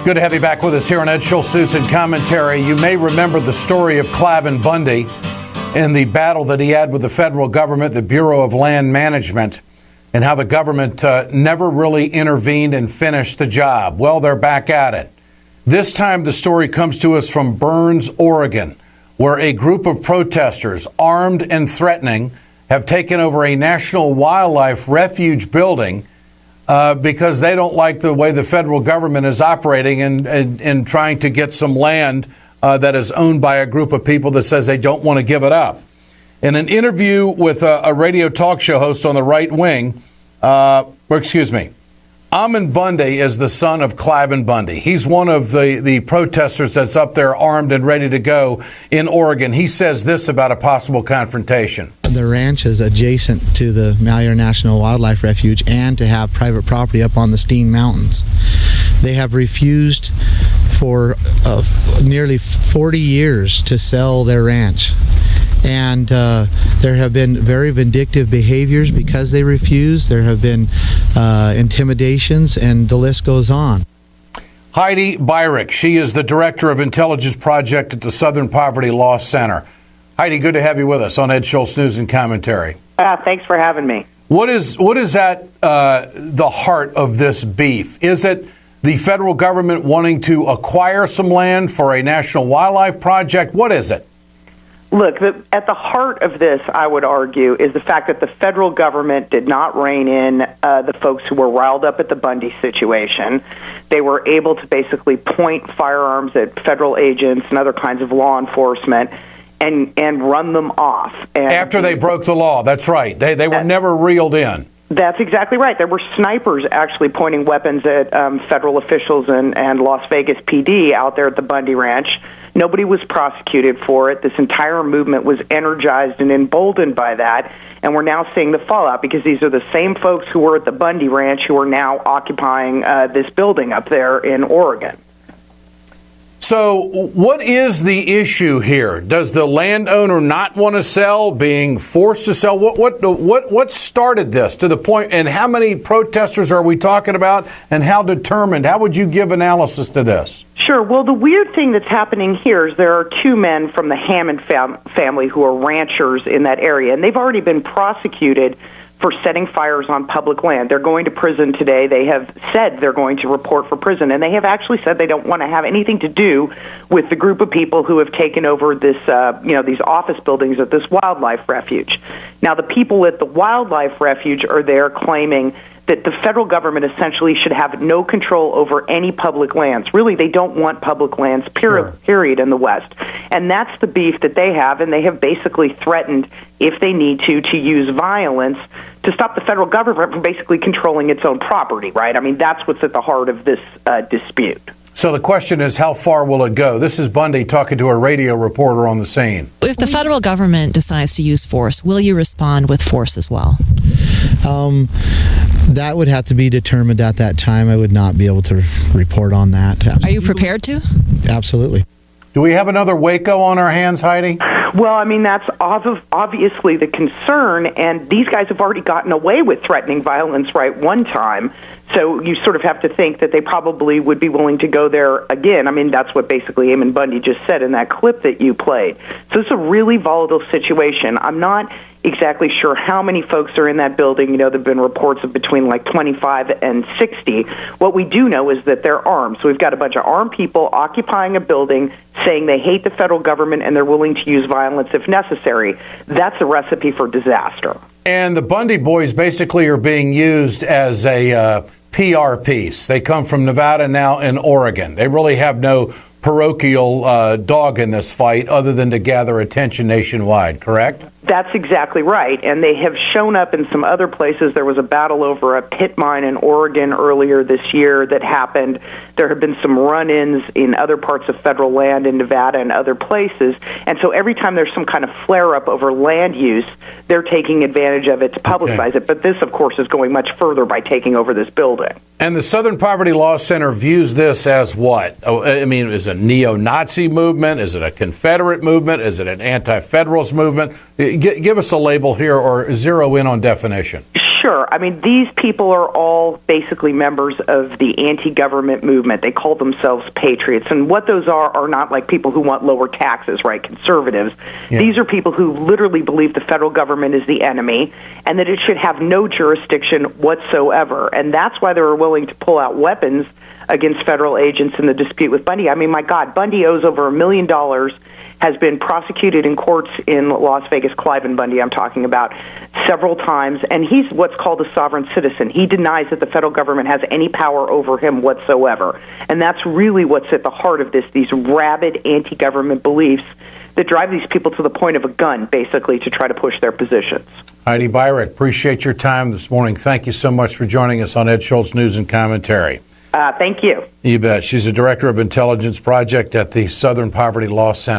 Good to have you back with us here on Ed Schultz News and Commentary. You may remember the story of Cliven Bundy and the battle that he had with the federal government, the Bureau of Land Management, and how the government never really intervened and finished the job. Well, they're back at it. This time the story comes to us from Burns, Oregon, where a group of protesters, armed and threatening, have taken over a national wildlife refuge building because they don't like the way the federal government is operating and trying to get some land that is owned by a group of people that says they don't want to give it up. In an interview with a radio talk show host on the right wing, Ammon Bundy is the son of Cliven Bundy. He's one of the protesters that's up there armed and ready to go in Oregon. He says this about a possible confrontation. The ranch is adjacent to the Militia National Wildlife Refuge and to have private property up on the Steen Mountains. They have refused for nearly 40 years to sell their ranch. And there have been very vindictive behaviors because they refuse. There have been intimidations, and the list goes on. Heidi Beirich, she is the Director of Intelligence Project at the Southern Poverty Law Center. Heidi, good to have you with us on Ed Schultz News and Commentary. Thanks for having me. What is at the heart of this beef? Is it the federal government wanting to acquire some land for a national wildlife project? What is it? Look, at the heart of this, I would argue, is the fact that the federal government did not rein in the folks who were riled up at the Bundy situation. They were able to basically point firearms at federal agents and other kinds of law enforcement and run them off. And after they broke the law, that's right. They were never reeled in. That's exactly right. There were snipers actually pointing weapons at federal officials and Las Vegas PD out there at the Bundy Ranch. Nobody was prosecuted for it. This entire movement was energized and emboldened by that, and we're now seeing the fallout because these are the same folks who were at the Bundy Ranch who are now occupying this building up there in Oregon. So what is the issue here? Does the landowner not want to sell, being forced to sell? What started this to the point, and how many protesters are we talking about, and how determined? How would you give analysis to this? Sure. Well, the weird thing that's happening here is there are two men from the Hammond family who are ranchers in that area, and they've already been prosecuted for setting fires on public land. They're going to prison today. They have said they're going to report for prison, and they have actually said they don't want to have anything to do with the group of people who have taken over this, these office buildings at this wildlife refuge. Now, the people at the wildlife refuge are there claiming that the federal government essentially should have no control over any public lands. Really, they don't want public lands, period, in the West. And that's the beef that they have, and they have basically threatened, if they need to use violence to stop the federal government from basically controlling its own property, right? I mean, that's what's at the heart of this dispute. So the question is, how far will it go? This is Bundy talking to a radio reporter on the scene. If the federal government decides to use force, will you respond with force as well? That would have to be determined at that time. I would not be able to report on that. Are you prepared to? Absolutely. Do we have another Waco on our hands, Heidi? Well, I mean, that's obviously the concern, and these guys have already gotten away with threatening violence, right, one time. So you sort of have to think that they probably would be willing to go there again. I mean, that's what basically Ammon Bundy just said in that clip that you played. So it's a really volatile situation. I'm not exactly sure how many folks are in that building. You know, there have been reports of between like 25 and 60. What we do know is that they're armed. So we've got a bunch of armed people occupying a building saying they hate the federal government and they're willing to use violence if necessary. That's a recipe for disaster. And the Bundy boys basically are being used as a PR piece. They come from Nevada, now in Oregon. They really have no parochial dog in this fight other than to gather attention nationwide, correct? That's exactly right, and they have shown up in some other places. There was a battle over a pit mine in Oregon earlier this year that happened. There have been some run-ins in other parts of federal land in Nevada and other places, and so every time there's some kind of flare-up over land use, they're taking advantage of it to publicize it. But this, of course, is going much further by taking over this building. And the Southern Poverty Law Center views this as what? I mean, is it a neo-Nazi movement? Is it a Confederate movement? Is it an anti-federalist movement? Give us a label here or zero in on definition. Sure. I mean, these people are all basically members of the anti-government movement. They call themselves patriots. And what those are not like people who want lower taxes, right, conservatives. Yeah. These are people who literally believe the federal government is the enemy and that it should have no jurisdiction whatsoever. And that's why they were willing to pull out weapons against federal agents in the dispute with Bundy. I mean, my God, Bundy owes over $1 million, has been prosecuted in courts in Las Vegas, Cliven Bundy I'm talking about, several times, and he's what's called a sovereign citizen. He denies that the federal government has any power over him whatsoever. And that's really what's at the heart of this, these rabid anti-government beliefs that drive these people to the point of a gun, basically, to try to push their positions. Heidi Beirich, appreciate your time this morning. Thank you so much for joining us on Ed Schultz News and Commentary. Thank you. You bet. She's the Director of Intelligence Project at the Southern Poverty Law Center.